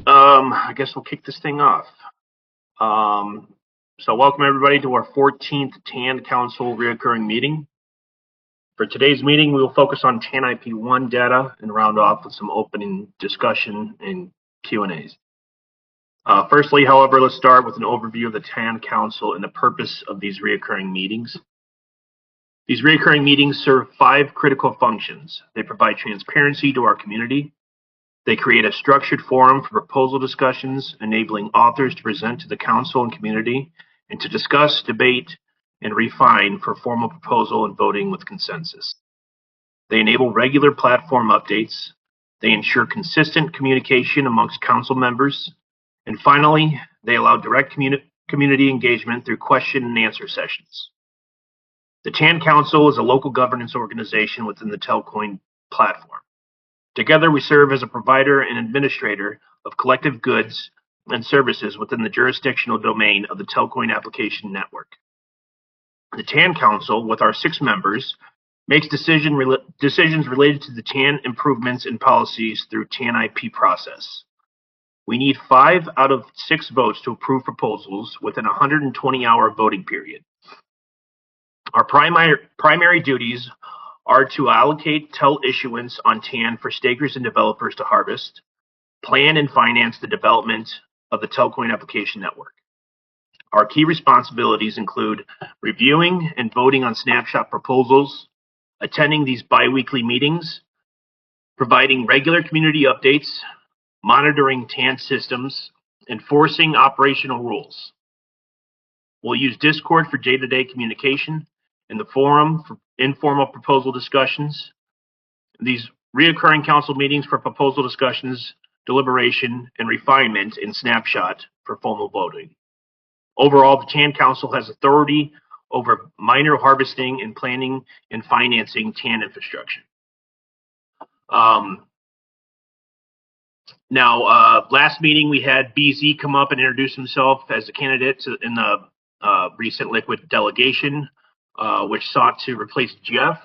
I guess we'll kick this thing off. So welcome everybody to our 14th TAN Council reoccurring meeting. For today's meeting, we will focus on TAN IP1 data and round off with some opening discussion and Q&As. Firstly, however, let's start with an overview of the TAN Council and the purpose of these reoccurring meetings. These reoccurring meetings serve 5 critical functions. They provide transparency to our community. They create a structured forum for proposal discussions, enabling authors to present to the council and community and to discuss, debate, and refine for formal proposal and voting with consensus. They enable regular platform updates. They ensure consistent communication amongst council members. And finally, they allow direct community engagement through question and answer sessions. The TAN Council is a local governance organization within the Telcoin platform. Together, we serve as a provider and administrator of collective goods and services within the jurisdictional domain of the Telcoin application network. The TAN Council, with our 6 members, makes decisions related to the TAN improvements and policies through TAN IP process. We need 5 out of 6 votes to approve proposals within a 120-hour voting period. Our primary duties are to allocate TEL issuance on TAN for stakers and developers to harvest, plan and finance the development of the Telcoin application network. Our key responsibilities include reviewing and voting on snapshot proposals, attending these bi-weekly meetings, providing regular community updates, monitoring TAN systems, enforcing operational rules. We'll use Discord for day-to-day communication and the forum for informal proposal discussions. These reoccurring council meetings for proposal discussions, deliberation, and refinement in snapshot for formal voting. Overall, the TAN Council has authority over minor harvesting and planning and financing TAN infrastructure. Last meeting we had BZ come up and introduce himself as a candidate in the recent Liquid delegation, which sought to replace Jeff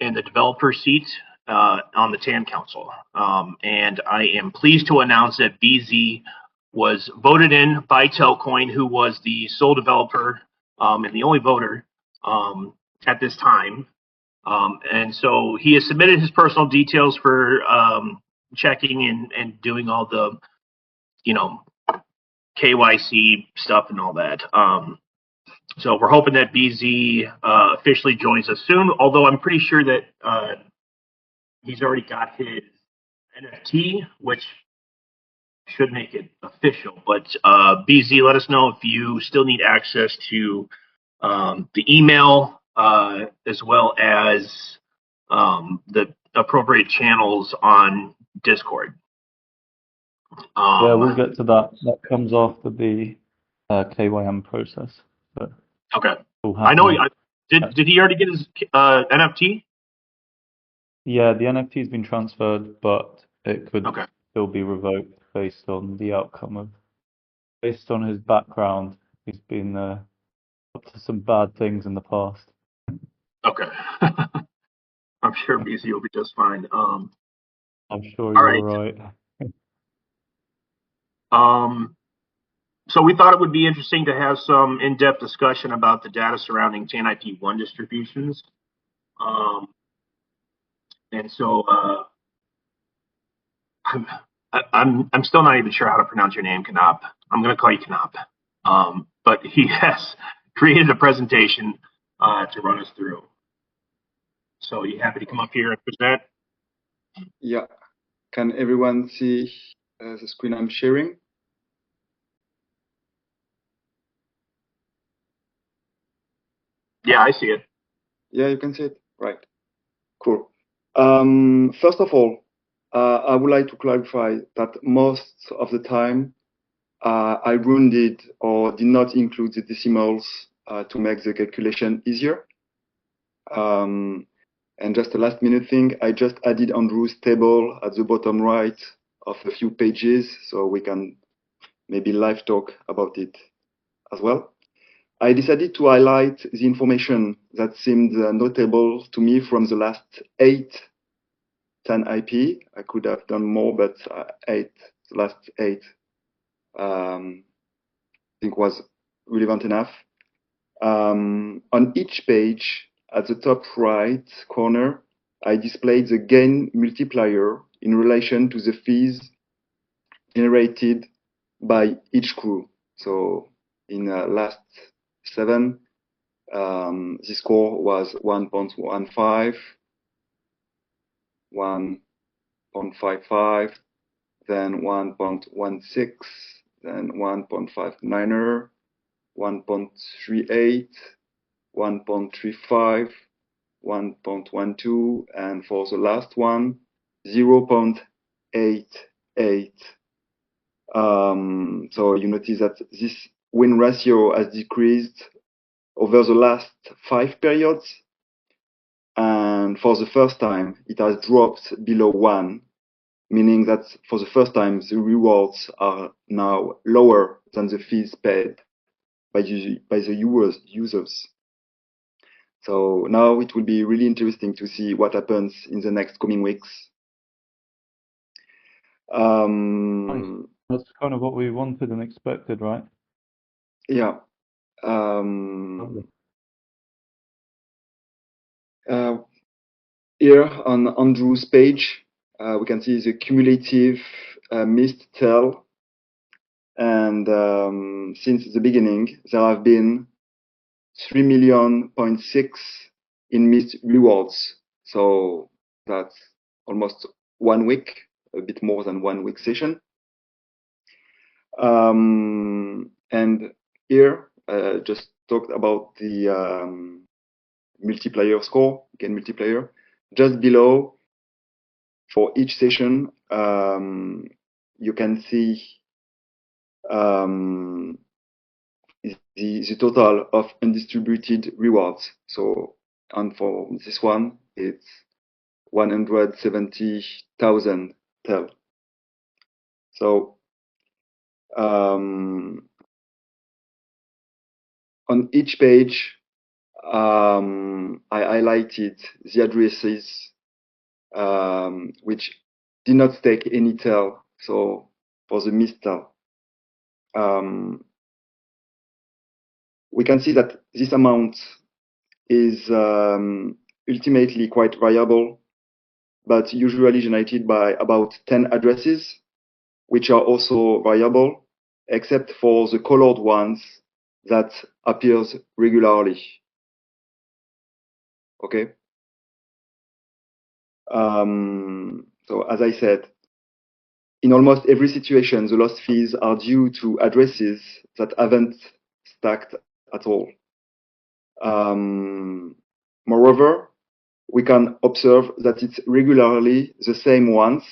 in the developer seat on the TAN Council. And I am pleased to announce that BZ was voted in by Telcoin, who was the sole developer and the only voter at this time. And so he has submitted his personal details for checking and doing all the, KYC stuff and all that. So we're hoping that BZ officially joins us soon, although I'm pretty sure that he's already got his NFT, which should make it official. But BZ, let us know if you still need access to the email as well as the appropriate channels on Discord. Yeah, we'll get to that. That comes after the KYM process. But okay. I know. Did he already get his NFT? Yeah, the NFT has been transferred, but it could okay. still be revoked based on the outcome of. Based on his background, he's been up to some bad things in the past. Okay. I'm sure BZ will be just fine. I'm sure you're right. So we thought it would be interesting to have some in-depth discussion about the data surrounding TAN IP1 distributions. And so I'm still not even sure how to pronounce your name, Kanop. I'm going to call you Kanop. But he has created a presentation to run us through. So are you happy to come up here and present? Yeah. Can everyone see the screen I'm sharing? Yeah, I see it. Yeah, you can see it. Right. Cool. First of all, I would like to clarify that most of the time I rounded or did not include the decimals to make the calculation easier. And just a last minute thing, I just added Andrew's table at the bottom right of a few pages, so we can maybe live talk about it as well. I decided to highlight the information that seemed notable to me from the last 8 TAN IP. I could have done more, but 8 the last 8, I think was relevant enough. On each page, at the top right corner, I displayed the gain multiplier in relation to the fees generated by each crew. So in last 7, the score was 1.15, 1.55, then 1.16, then 1.59er, 1.38, 1.35, 1.12, and for the last one, 0.88. So you notice that this win ratio has decreased over the last 5 periods, and for the first time, it has dropped below 1, meaning that for the first time, the rewards are now lower than the fees paid by the users. So now it will be really interesting to see what happens in the next coming weeks. Nice. That's kind of what we wanted and expected, right? Yeah. Here on Andrew's page, we can see the cumulative missed tail. And since the beginning, there have been 3.6 million in missed rewards. So that's almost 1 week, a bit more than 1 week session. And here, just talked about the multiplier score, gain multiplier. Just below, for each session, you can see the total of undistributed rewards. So, and for this one, it's 170,000 TEL. So, on each page, I highlighted the addresses which did not stake any TEL. So, for the missed TEL. We can see that this amount is ultimately quite variable, but usually generated by about 10 addresses, which are also variable, except for the colored ones that appears regularly. Okay. So as I said, in almost every situation, the lost fees are due to addresses that haven't stacked at all. Moreover, we can observe that it's regularly the same ones.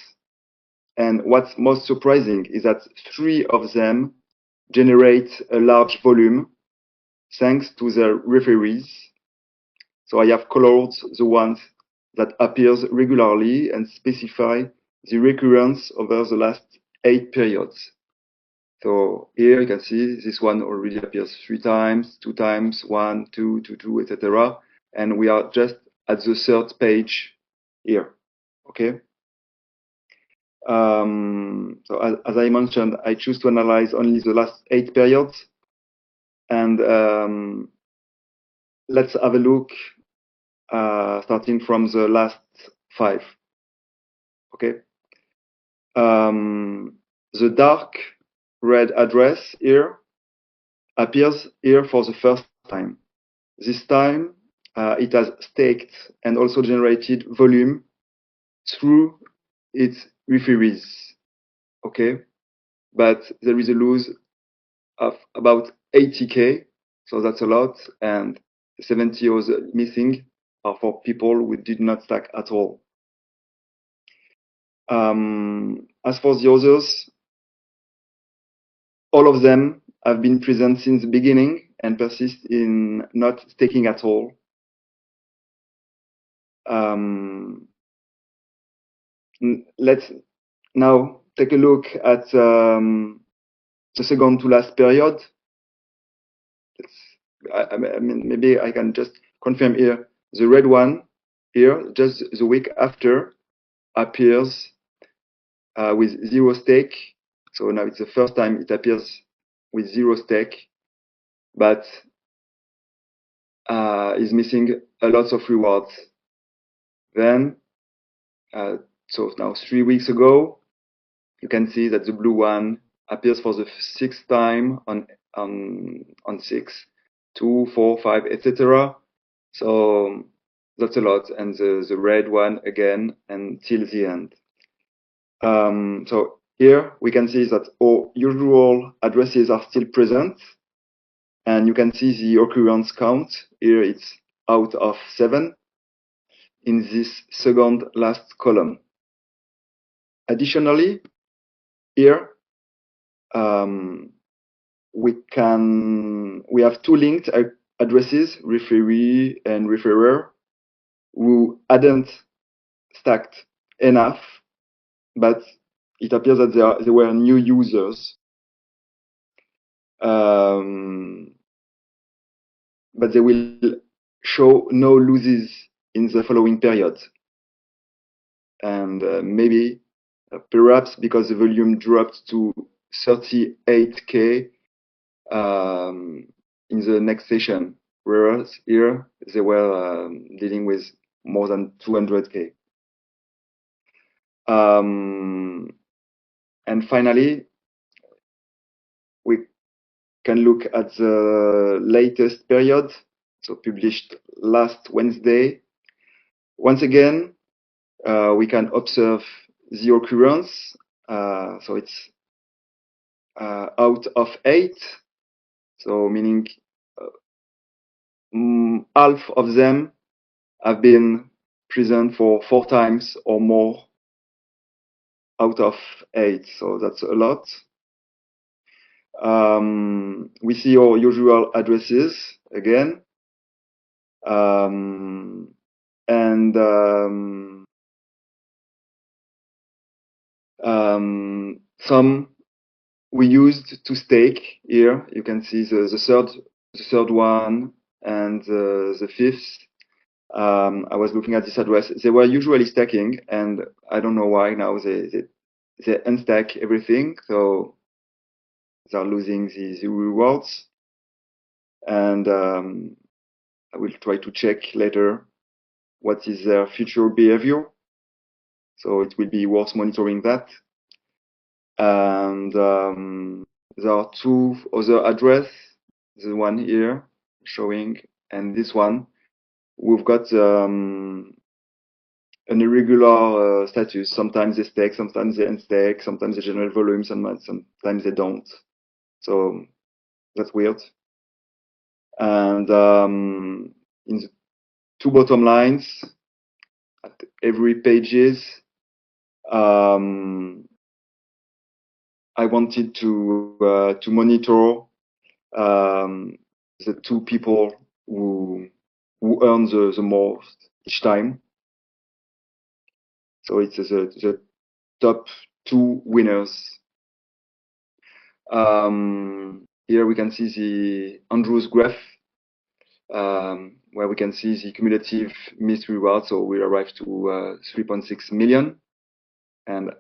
And what's most surprising is that 3 of them generate a large volume thanks to the referees. So I have colored the ones that appears regularly and specify the recurrence over the last 8 periods. So here you can see this one already appears 3 times, 2 times, 1, 2, 2, 2, etc. And we are just at the 3rd page here. Okay. So as I mentioned, I choose to analyze only the last 8 periods. And let's have a look starting from the last 5. Okay. The dark red address here appears here for the first time. This time it has staked and also generated volume through its referees. Okay. But there is a lose of about 80K. So that's a lot. And 70 others missing are for people who did not stack at all. As for the others, all of them have been present since the beginning and persist in not staking at all. Let's now take a look at the second to last period. I mean, maybe I can just confirm here. The red one here, just the week after, appears with 0 stake So now it's the first time it appears with 0 stake, but is missing a lot of rewards. Then, so now 3 weeks ago, you can see that the blue one appears for the 6th time on 6, 2, 4, 5, etc. So that's a lot, and the red one again until the end. So here we can see that our usual addresses are still present, and you can see the occurrence count. Here it's out of 7 in this second last column. Additionally, here we have 2 linked addresses, referee and referrer, who hadn't stacked enough, but it appears that there were new users. But they will show no losses in the following period. And maybe, perhaps because the volume dropped to 38K in the next session, whereas here they were dealing with more than 200K. And finally, we can look at the latest period, so published last Wednesday. Once again, we can observe the occurrence. So it's out of 8, so meaning half of them have been present for 4 times or more out of 8, so that's a lot. We see our usual addresses again, some we used to stake. Here you can see the third one and the 5th. I was looking at this address. They were usually stacking, and I don't know why now they unstack everything, so they're losing the rewards. And I will try to check later what is their future behavior. So it will be worth monitoring that. And there are 2 other addresses, the one here showing, and this one. We've got an irregular status. Sometimes they stake, sometimes they unstake, sometimes they generate volume, sometimes they don't. So that's weird. And in the 2 bottom lines, at every pages, I wanted to monitor the 2 people who earn the most each time. So it's the top 2 winners. Here we can see the Andrews graph, where we can see the cumulative missed reward. So we arrived to 3.6 million. And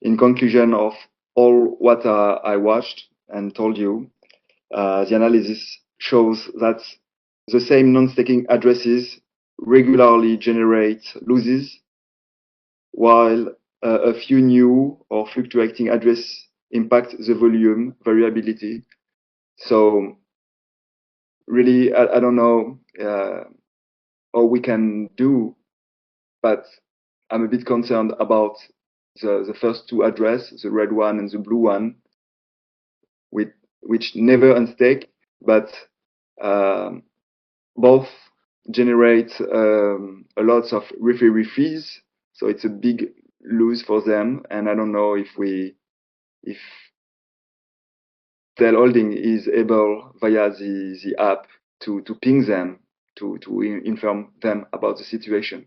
in conclusion of all what I watched and told you, the analysis shows that the same non-staking addresses regularly generate losses, while a few new or fluctuating address impact the volume variability. So really, I don't know how we can do, but I'm a bit concerned about the first 2 addresses, the red one and the blue one, which never unstake, but both generate a lot of referee fees. So it's a big lose for them, and I don't know if Dell Holding is able via the app to ping them to inform them about the situation.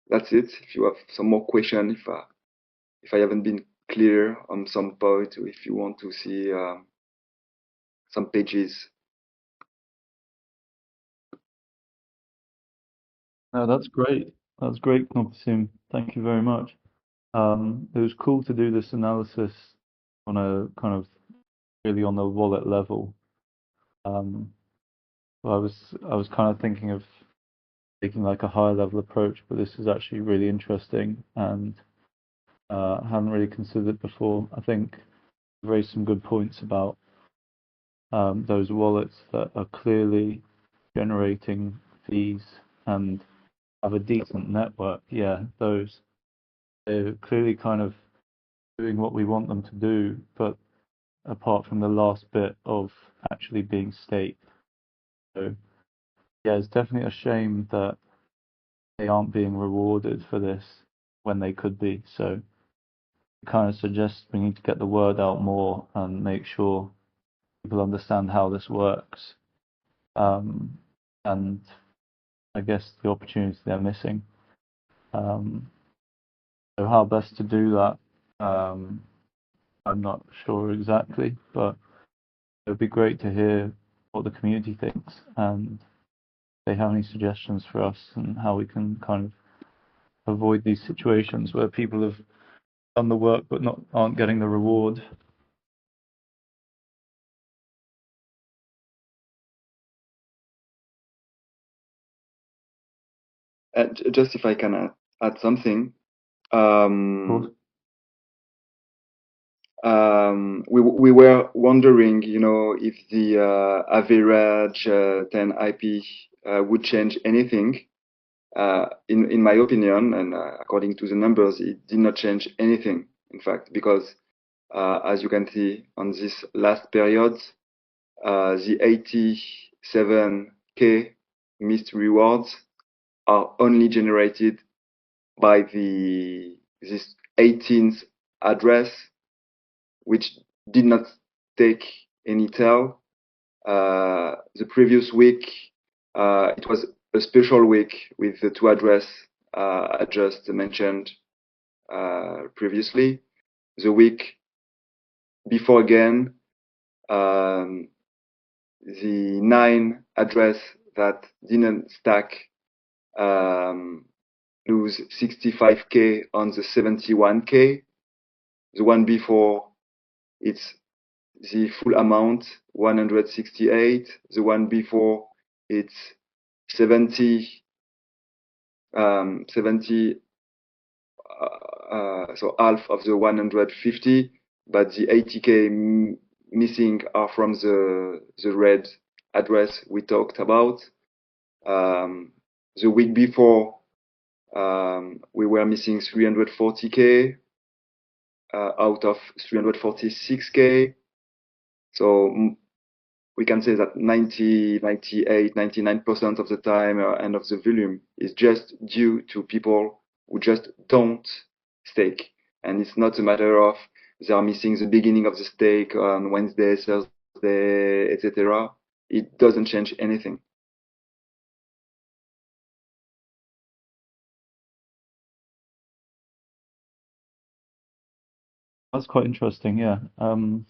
That's it. If you have some more question, if I haven't been clear on some point, or if you want to see some pages. No, that's great. That's great, Knoppsim. Thank you very much. It was cool to do this analysis on a kind of really on the wallet level. I was kind of thinking of taking like a higher level approach, but this is actually really interesting and I hadn't really considered it before. I think you raised some good points about those wallets that are clearly generating fees and have a decent network. Yeah, they're clearly kind of doing what we want them to do, but apart from the last bit of actually being staked. So yeah, it's definitely a shame that they aren't being rewarded for this when they could be. So it kind of suggests we need to get the word out more and make sure people understand how this works. And I guess the opportunity they're missing. So how best to do that, I'm not sure exactly, but it would be great to hear what the community thinks and if they have any suggestions for us and how we can kind of avoid these situations where people have done the work but aren't getting the reward. Just if I can add something, Of course. we were wondering, if the average 10 IP would change anything. In my opinion, and according to the numbers, it did not change anything, in fact, because as you can see on this last period, the 87K missed rewards are only generated by this 18th address, which did not take any tail. The previous week, it was a special week with the two address I just mentioned previously. The week before again, the 9 address that didn't stack lose 65K on the 71K. The one before, it's the full amount, 168. The one before, it's 70, so half of the 150, but the 80K missing are from the red address we talked about. The week before, we were missing 340K out of 346K. So we can say that 90, 98, 99% of the time and of the volume is just due to people who just don't stake. And it's not a matter of they are missing the beginning of the stake on Wednesday, Thursday, etc. It doesn't change anything. That's quite interesting, yeah. On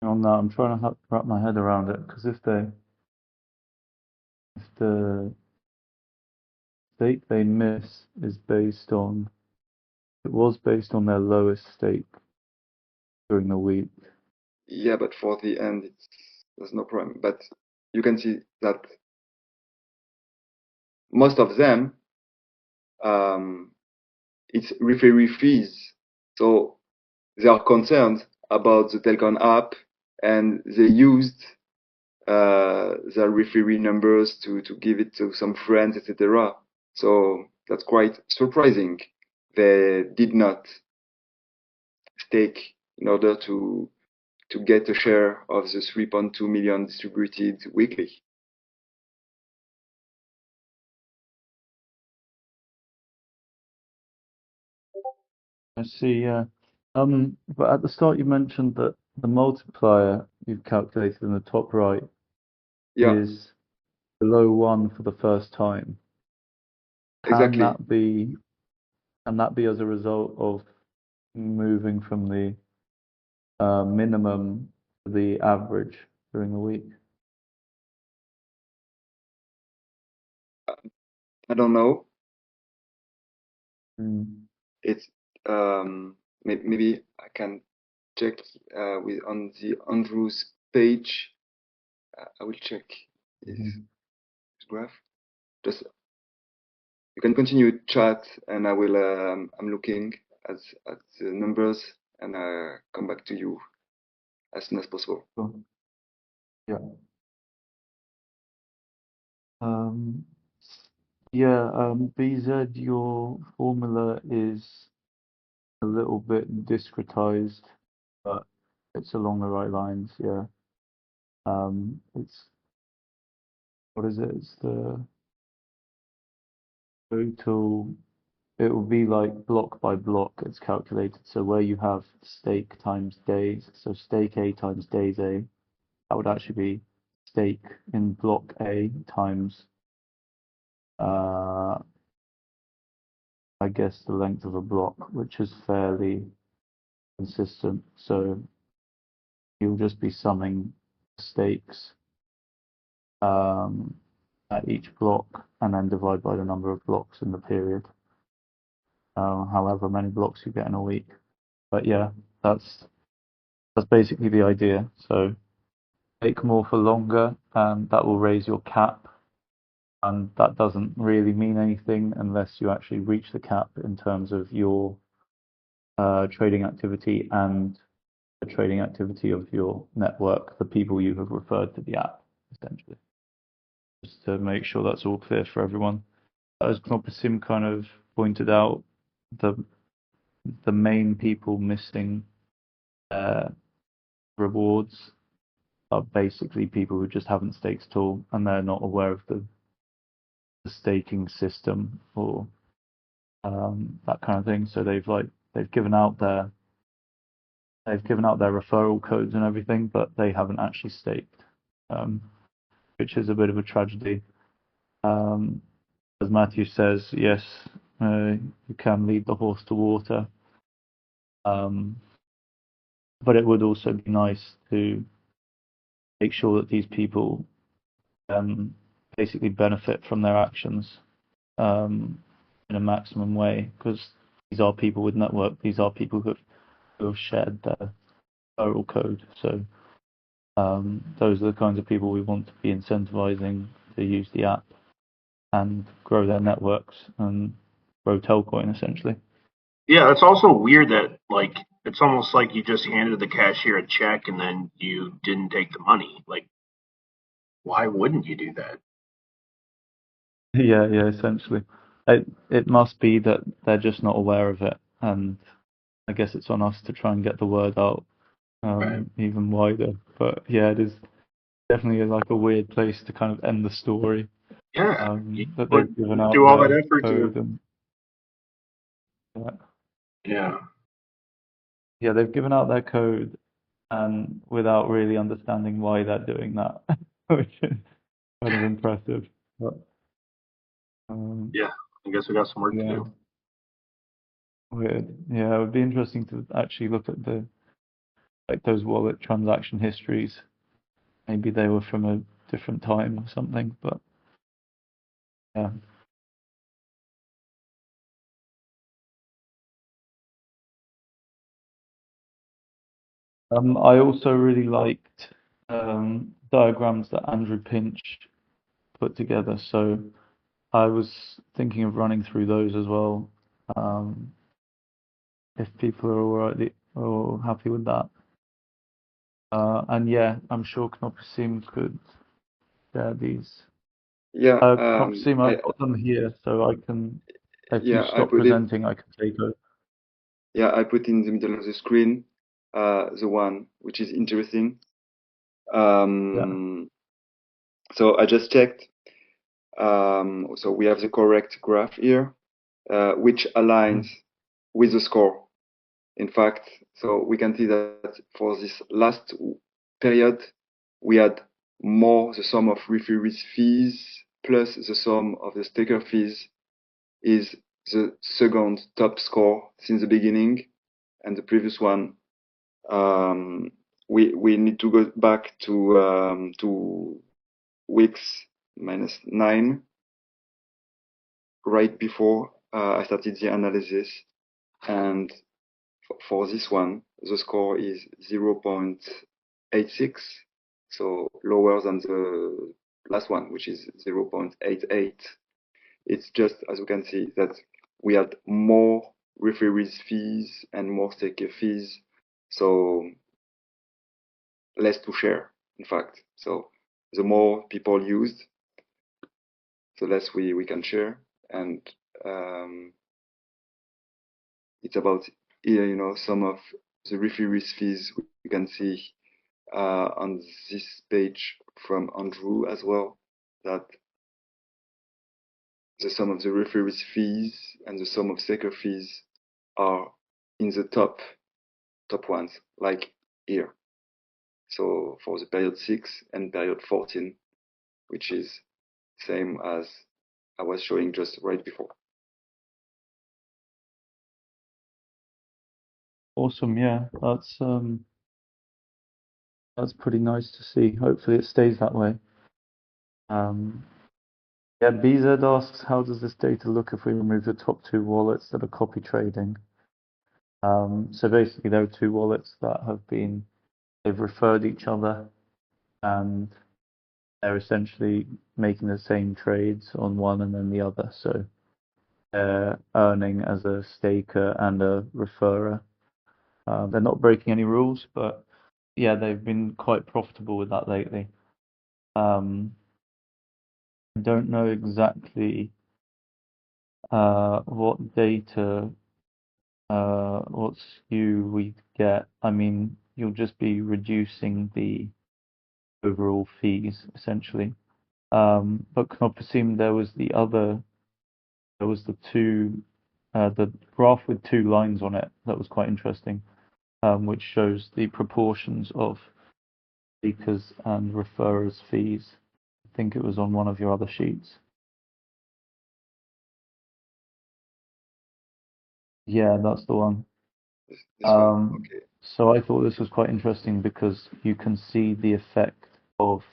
that, I'm trying to wrap my head around it because if the stake they miss is based on their lowest stake during the week. Yeah, but for the end, there's no problem. But you can see that most of them, it's referee fees. So they are concerned about the Telcon app and they used their referee numbers to give it to some friends, etc. So that's quite surprising. They did not stake in order to get a share of the 3.2 million distributed weekly. I see, yeah. But at the start you mentioned that the multiplier you've calculated in the top right Yeah, is below 1 for the first time. Can exactly. that be as a result of moving from the minimum to the average during the week? I don't know. Mm. It's maybe I can check on the Andrew's page. I will check his graph. Just you can continue chat, and I will. I'm looking at the numbers, and come back to you as soon as possible. Sure. Yeah. Um, BZ, your formula is a little bit discretized, but it's along the right lines, yeah. It's, what is it? It's the total, it will be like block by block, it's calculated. So where you have stake times days, so stake A times days A, that would actually be stake in block A times, I guess, the length of a block, which is fairly consistent. So you'll just be summing stakes at each block and then divide by the number of blocks in the period, however many blocks you get in a week. But yeah, that's basically the idea. So take more for longer, and that will raise your cap. And that doesn't really mean anything unless you actually reach the cap in terms of your trading activity and the trading activity of your network, the people you have referred to the app, essentially. Just to make sure that's all clear for everyone. As Knopasim kind of pointed out, the main people missing rewards are basically people who just haven't staked at all, and they're not aware of the staking system or that kind of thing. So they've given out their referral codes and everything, but they haven't actually staked, which is a bit of a tragedy. As Matthew says, yes, you can lead the horse to water, but it would also be nice to make sure that these people basically benefit from their actions in a maximum way, because these are people with network, these are people who have shared their referral code. So those are the kinds of people we want to be incentivizing to use the app and grow their networks and grow Telcoin, essentially. Yeah, it's also weird that like it's almost like you just handed the cashier a check and then you didn't take the money. Like, why wouldn't you do that? Yeah, essentially. It must be that they're just not aware of it, and I guess it's on us to try and get the word out Right. even wider. But yeah, it is definitely like a weird place to kind of end the story. Yeah, you That put they've given out do all that their effort code to. and Yeah. yeah, they've given out their code and without really understanding why they're doing that, which is kind of impressive. But Yeah. I guess we got some work to yeah, do. weird. Yeah, it would be interesting to actually look at those wallet transaction histories. Maybe they were from a different time or something, but yeah. I also really liked diagrams that Andrew Pinch put together, so I was thinking of running through those as well, if people are all right or happy with that. And yeah, I'm sure Knopasim could share these. Yeah, Knopasim, I've got them here, so I can, if you yeah, stop presenting, I can take over. I put in the middle of the screen the one which is interesting. Yeah. So I just checked. So we have the correct graph here, which aligns with the score. In fact, so we can see that for this last period, we had more the sum of referee fees plus the sum of the staker fees is the second top score since the beginning, and the previous one we need to go back to weeks -9, right before I started the analysis. And for this one, the score is 0.86, so lower than the last one, which is 0.88. It's just, as you can see, that we had more referees fees and more staker fees, so less to share, in fact. So the more people used, the less we can share. And it's about here, some of the referees fees we can see on this page from Andrew as well, that the sum of the referees fees and the sum of staker fees are in the top ones, like here. So for the period 6 and period 14, which is same as I was showing just right before. Awesome, yeah, that's pretty nice to see. Hopefully it stays that way. Yeah, BZ asks, how does this data look if we remove the top two wallets that are copy trading? So basically there are two wallets that they've referred each other, and they're essentially making the same trades on one and then the other. So they're earning as a staker and a referrer. They're not breaking any rules, but yeah, they've been quite profitable with that lately. I don't know exactly what data, what skew we get. I mean, you'll just be reducing the overall fees essentially. But can I presume there was the graph with two lines on it that was quite interesting, which shows the proportions of speakers and referrers fees. I think it was on one of your other sheets. Yeah, that's the one. This one, okay. So I thought this was quite interesting because you can see the effect of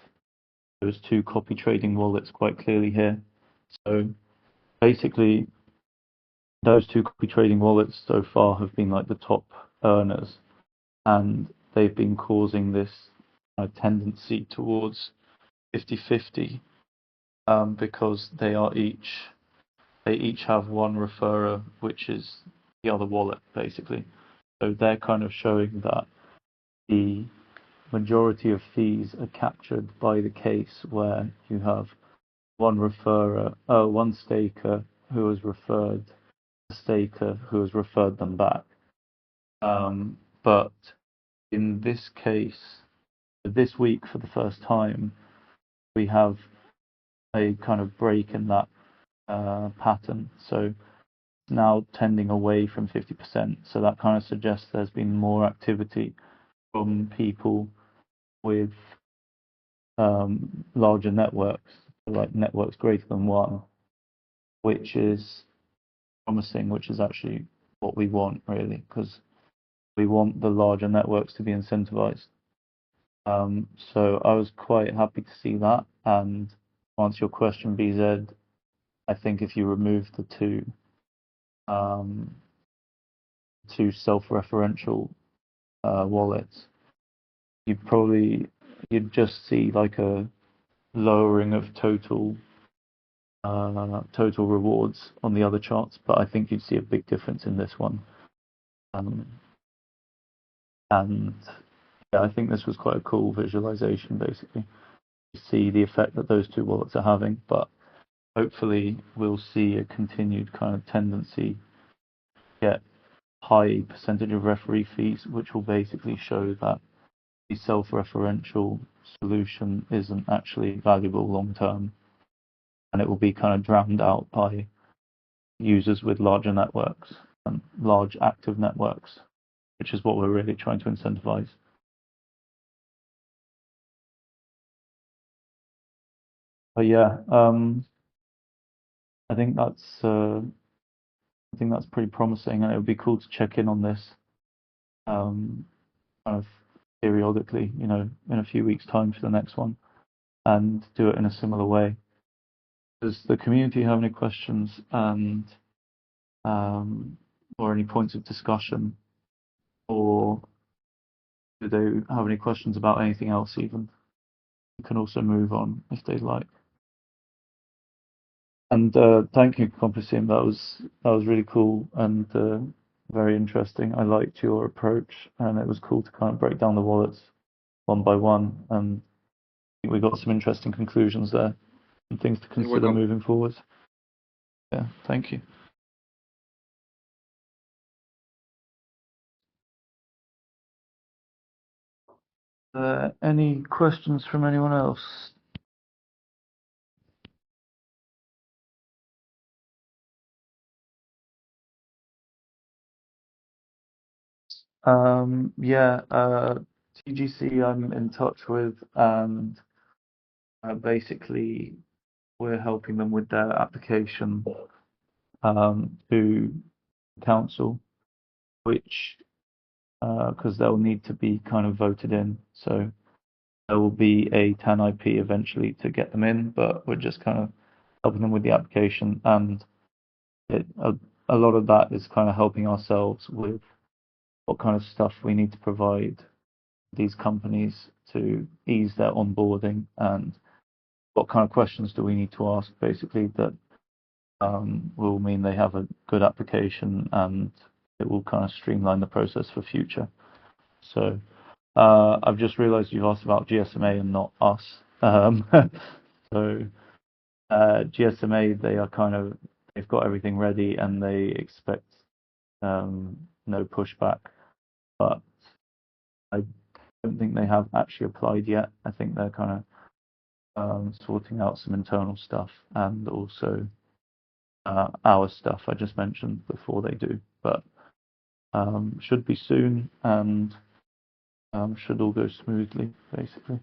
those two copy trading wallets quite clearly here. So basically, those two copy trading wallets so far have been like the top earners, and they've been causing this tendency towards 50-50, because they each have one referrer, which is the other wallet, basically. So they're kind of showing that the majority of fees are captured by the case where you have one staker who has referred a staker who has referred them back. But in this case, this week for the first time, we have a kind of break in that pattern. So now tending away from 50%. So that kind of suggests there's been more activity from people with larger networks, like networks greater than one, which is promising, which is actually what we want, really, because we want the larger networks to be incentivized. So I was quite happy to see that. And to answer your question, BZ, I think if you remove the two self-referential wallets, you'd just see like a lowering of total rewards on the other charts, but I think you'd see a big difference in this one. And yeah, I think this was quite a cool visualization, basically. You see the effect that those two wallets are having, but hopefully we'll see a continued kind of tendency to get high percentage of referee fees, which will basically show that the self-referential solution isn't actually valuable long term, and it will be kind of drowned out by users with larger networks and large active networks, which is what we're really trying to incentivize. But yeah, I think that's pretty promising, and it would be cool to check in on this kind of periodically, in a few weeks' time for the next one, and do it in a similar way. Does the community have any questions? And or any points of discussion, or do they have any questions about anything else even? You can also move on if they'd like. And thank you, Compusim. That was really cool and very interesting. I liked your approach, and it was cool to kind of break down the wallets one by one. And I think we got some interesting conclusions there and things to You're consider welcome. moving forward. Yeah, thank you. Any questions from anyone else? Yeah, TGC I'm in touch with, and basically we're helping them with their application to council, which because they'll need to be kind of voted in. So there will be a TAN IP eventually to get them in, but we're just kind of helping them with the application, and a lot of that is kind of helping ourselves with what kind of stuff we need to provide these companies to ease their onboarding, and what kind of questions do we need to ask, basically, that will mean they have a good application, and it will kind of streamline the process for future. So I've just realized you've asked about GSMA and not us. So GSMA, they've got everything ready and they expect no pushback, but I don't think they have actually applied yet. I think they're kind of sorting out some internal stuff and also our stuff I just mentioned before they do, but should be soon, and should all go smoothly, basically.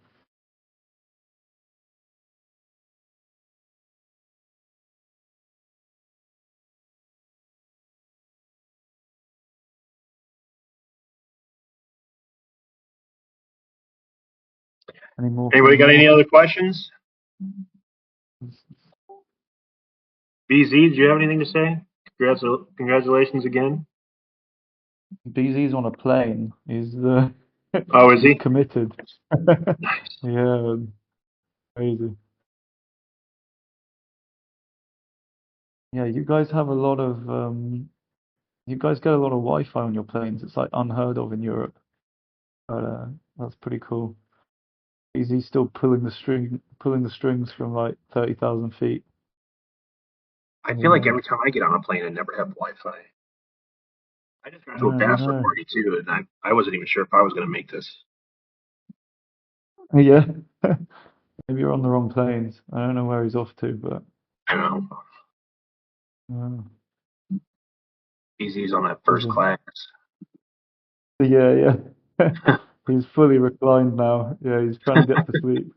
Any more? Anybody got any other questions? BZ, do you have anything to say? Congratulations again. BZ's on a plane. He's Oh, is he's he? committed. Nice. Yeah, crazy. Yeah, you guys have a lot of you guys get a lot of Wi-Fi on your planes. It's like unheard of in Europe. But that's pretty cool. BZ's still pulling the strings from like 30,000 feet. I feel like Yeah, every time I get on a plane, I never have Wi-Fi. I just got to a I bachelor know. party too, and I wasn't even sure if I was going to make this. Yeah, maybe you're on the wrong planes. I don't know where he's off to, but I don't know. uh, BZ's on that first crazy. class. Yeah, yeah. He's fully reclined now. Yeah, he's trying to get to sleep.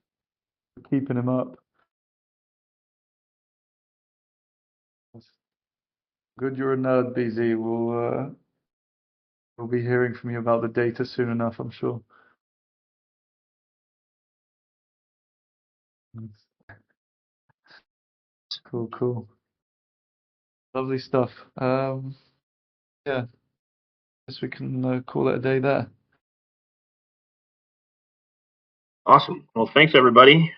We're keeping him up. Good, you're a nerd, BZ. We'll be hearing from you about the data soon enough, I'm sure. Cool, cool. Lovely stuff. Yeah, guess we can call it a day there. Awesome. Well, thanks everybody.